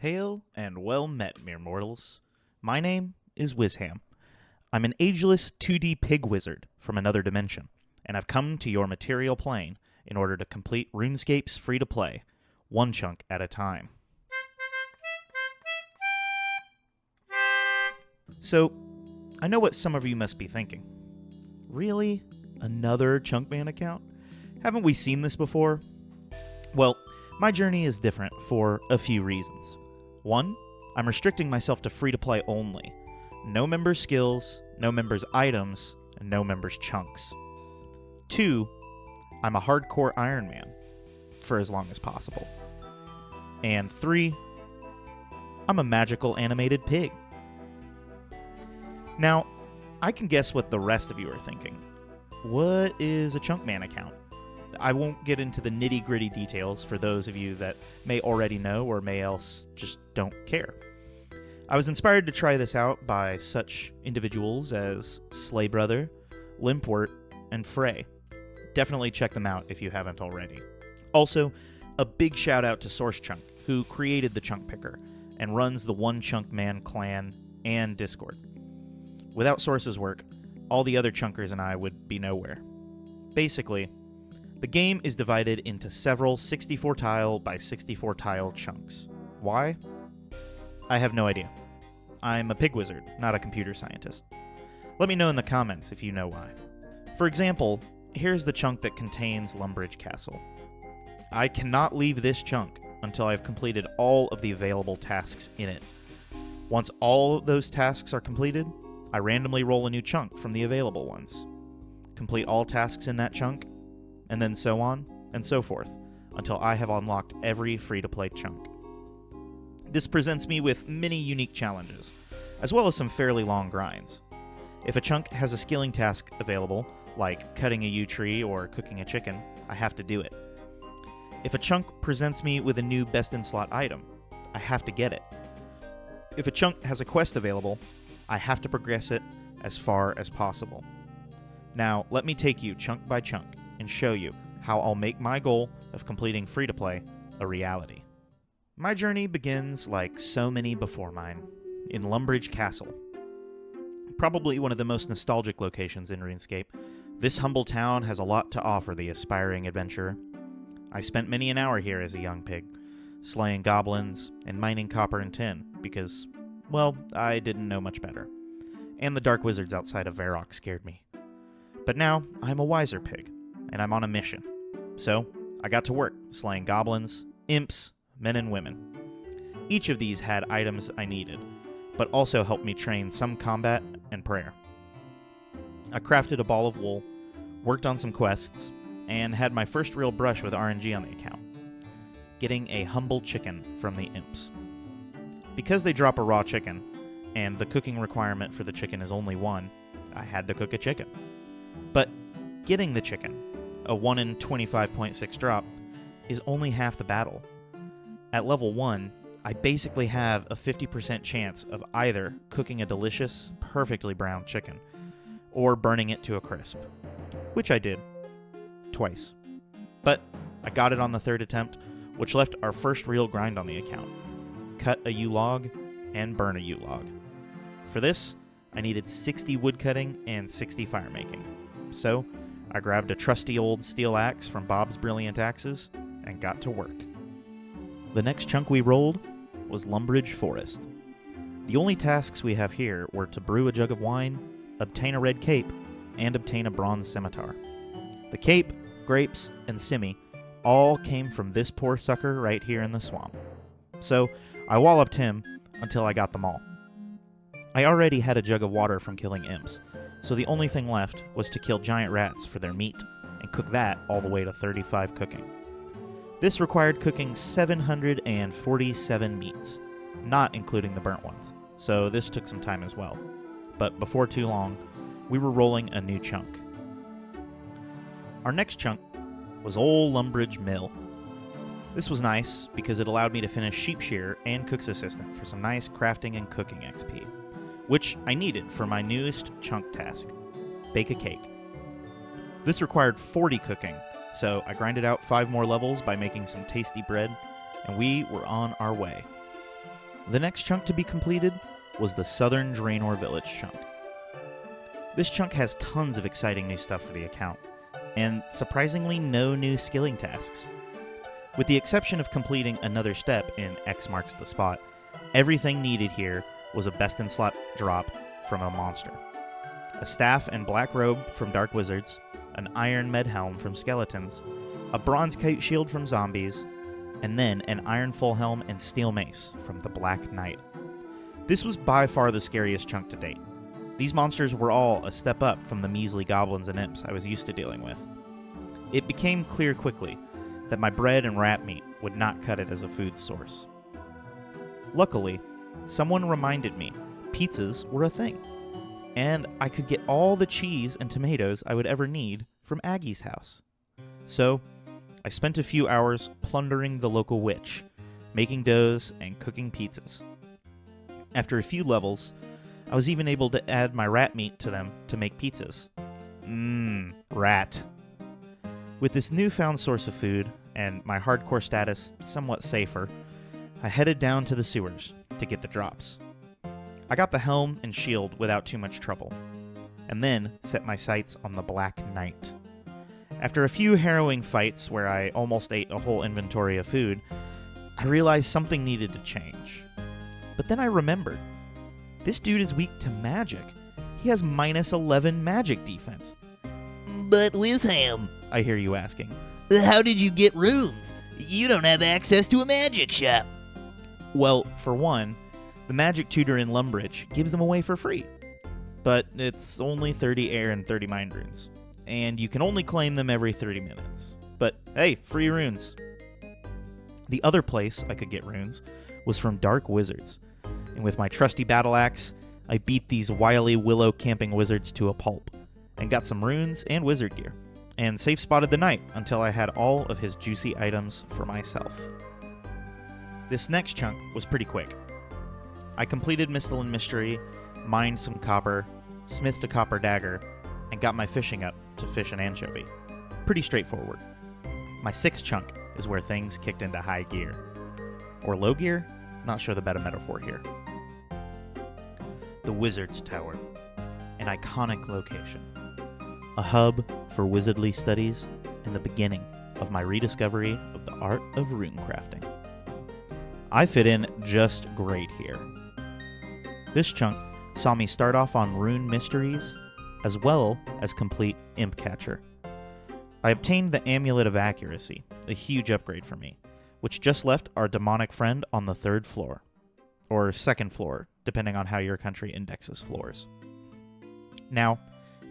Hail and well met, mere mortals. My name is Wiz Ham. I'm an ageless 2D pig wizard from another dimension, and I've come to your material plane in order to complete Runescape's free-to-play, one chunk at a time. So, I know what some of you must be thinking. Really? Another Chunkman account? Haven't we seen this before? Well, my journey is different for a few reasons. One, I'm restricting myself to free-to-play only. No members' skills, no members' items, and no members' chunks. Two, I'm a hardcore Iron Man, for as long as possible. And three, I'm a magical animated pig. Now, I can guess what the rest of you are thinking. What is a Chunkman account? I won't get into the nitty-gritty details for those of you that may already know or may else just don't care. I was inspired to try this out by such individuals as Slay Brother, Limpwort, and Frey. Definitely check them out if you haven't already. Also, a big shout out to Source Chunk, who created the Chunk Picker and runs the One Chunk Man clan and Discord. Without Source's work, all the other chunkers and I would be nowhere. Basically, the game is divided into several 64-tile by 64-tile chunks. Why? I have no idea. I'm a pig wizard, not a computer scientist. Let me know in the comments if you know why. For example, here's the chunk that contains Lumbridge Castle. I cannot leave this chunk until I've completed all of the available tasks in it. Once all of those tasks are completed, I randomly roll a new chunk from the available ones. Complete all tasks in that chunk, and then so on and so forth, until I have unlocked every free-to-play chunk. This presents me with many unique challenges, as well as some fairly long grinds. If a chunk has a skilling task available, like cutting a yew tree or cooking a chicken, I have to do it. If a chunk presents me with a new best-in-slot item, I have to get it. If a chunk has a quest available, I have to progress it as far as possible. Now, let me take you chunk by chunk and show you how I'll make my goal of completing free-to-play a reality. My journey begins, like so many before mine, in Lumbridge Castle. Probably one of the most nostalgic locations in RuneScape, this humble town has a lot to offer the aspiring adventurer. I spent many an hour here as a young pig, slaying goblins and mining copper and tin because, well, I didn't know much better. And the dark wizards outside of Varrock scared me. But now, I'm a wiser pig, and I'm on a mission. So, I got to work, slaying goblins, imps, men and women. Each of these had items I needed, but also helped me train some combat and prayer. I crafted a ball of wool, worked on some quests, and had my first real brush with RNG on the account, getting a humble chicken from the imps. Because they drop a raw chicken, and the cooking requirement for the chicken is only one, I had to cook a chicken. But getting the chicken, a 1 in 25.6 drop, is only half the battle. At level 1, I basically have a 50% chance of either cooking a delicious, perfectly browned chicken, or burning it to a crisp. Which I did. Twice. But I got it on the third attempt, which left our first real grind on the account. Cut a yew log, and burn a yew log. For this, I needed 60 woodcutting and 60 firemaking. So, I grabbed a trusty old steel axe from Bob's Brilliant Axes and got to work. The next chunk we rolled was Lumbridge Forest. The only tasks we have here were to brew a jug of wine, obtain a red cape, and obtain a bronze scimitar. The cape, grapes, and simi all came from this poor sucker right here in the swamp. So, I walloped him until I got them all. I already had a jug of water from killing imps, so the only thing left was to kill giant rats for their meat, and cook that all the way to 35 cooking. This required cooking 747 meats, not including the burnt ones, so this took some time as well. But before too long, we were rolling a new chunk. Our next chunk was old Lumbridge Mill. This was nice because it allowed me to finish Sheep Shear and Cook's Assistant for some nice crafting and cooking XP, which I needed for my newest chunk task, bake a cake. This required 40 cooking, so I grinded out 5 more levels by making some tasty bread, and we were on our way. The next chunk to be completed was the southern Draenor village chunk. This chunk has tons of exciting new stuff for the account, and surprisingly no new skilling tasks. With the exception of completing another step in X marks the spot, everything needed here was a best-in-slot drop from a monster. A staff and black robe from Dark Wizards, an iron med helm from Skeletons, a bronze kite shield from Zombies, and then an iron full helm and steel mace from the Black Knight. This was by far the scariest chunk to date. These monsters were all a step up from the measly goblins and imps I was used to dealing with. It became clear quickly that my bread and rat meat would not cut it as a food source. Luckily, someone reminded me pizzas were a thing, and I could get all the cheese and tomatoes I would ever need from Aggie's house. So, I spent a few hours plundering the local witch, making doughs and cooking pizzas. After a few levels, I was even able to add my rat meat to them to make pizzas. Rat. With this newfound source of food, and my hardcore status somewhat safer, I headed down to the sewers to get the drops. I got the helm and shield without too much trouble, and then set my sights on the Black Knight. After a few harrowing fights where I almost ate a whole inventory of food, I realized something needed to change. But then I remembered. This dude is weak to magic. He has minus 11 magic defense. But Wiz Ham, I hear you asking. how did you get runes? You don't have access to a magic shop. Well, for one, the magic tutor in Lumbridge gives them away for free. But it's only 30 air and 30 mind runes, and you can only claim them every 30 minutes. But hey, free runes. The other place I could get runes was from Dark Wizards, and with my trusty battle axe, I beat these wily willow camping wizards to a pulp, and got some runes and wizard gear, and safe spotted the knight until I had all of his juicy items for myself. This next chunk was pretty quick. I completed Mellin Mystery, mined some copper, smithed a copper dagger, and got my fishing up to fish an anchovy. Pretty straightforward. My sixth chunk is where things kicked into high gear. Or low gear? Not sure the better metaphor here. The Wizard's Tower, an iconic location. A hub for wizardly studies and the beginning of my rediscovery of the art of rune crafting. I fit in just great here. This chunk saw me start off on Rune Mysteries, as well as complete Imp Catcher. I obtained the Amulet of Accuracy, a huge upgrade for me, which just left our demonic friend on the 3rd floor, or 2nd floor, depending on how your country indexes floors. Now,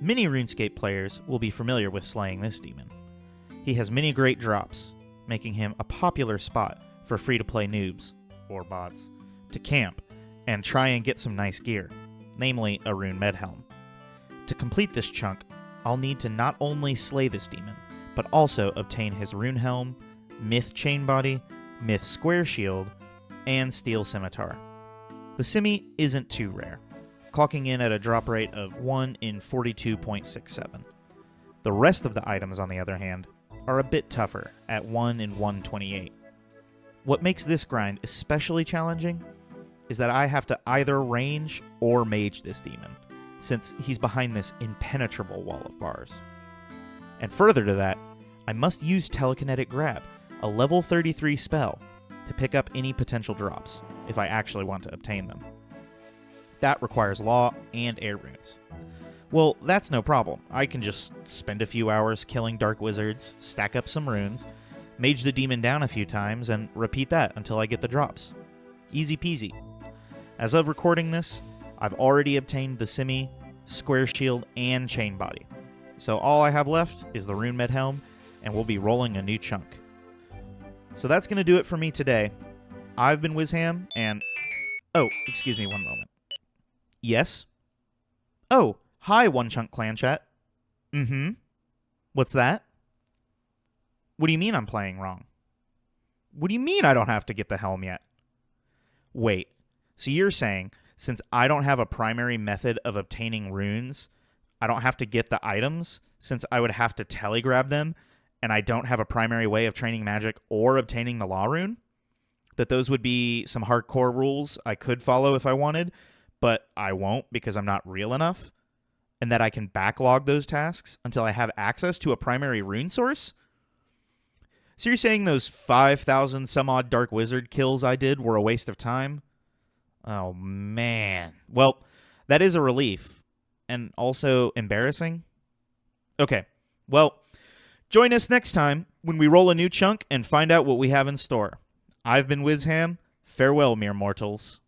many RuneScape players will be familiar with slaying this demon. He has many great drops, making him a popular spot for free-to-play noobs, or bots, to camp and try and get some nice gear, namely a rune med helm. To complete this chunk, I'll need to not only slay this demon, but also obtain his rune helm, myth chain body, myth square shield, and steel scimitar. The simi isn't too rare, clocking in at a drop rate of 1 in 42.67. The rest of the items, on the other hand, are a bit tougher at 1 in 128. What makes this grind especially challenging is that I have to either range or mage this demon, since he's behind this impenetrable wall of bars. And further to that, I must use Telekinetic Grab, a level 33 spell, to pick up any potential drops, if I actually want to obtain them. That requires law and air runes. Well, that's no problem. I can just spend a few hours killing dark wizards, stack up some runes, mage the demon down a few times, and repeat that until I get the drops. Easy peasy. As of recording this, I've already obtained the simi, square shield, and chain body. So all I have left is the rune med helm, and we'll be rolling a new chunk. So that's going to do it for me today. I've been Wiz Ham, and... Oh, excuse me one moment. Yes? Oh, hi, One Chunk Clan Chat. Mm-hmm. What's that? What do you mean I'm playing wrong? What do you mean I don't have to get the helm yet? Wait, so you're saying, since I don't have a primary method of obtaining runes, I don't have to get the items, since I would have to telegrab them, and I don't have a primary way of training magic or obtaining the law rune? that those would be some hardcore rules I could follow if I wanted, but I won't because I'm not real enough, and that I can backlog those tasks until I have access to a primary rune source? So you're saying those 5,000 some odd Dark Wizard kills I did were a waste of time? Oh, man. Well, that is a relief. And also embarrassing. Okay, well, join us next time when we roll a new chunk and find out what we have in store. I've been Wiz Ham. Farewell, mere mortals.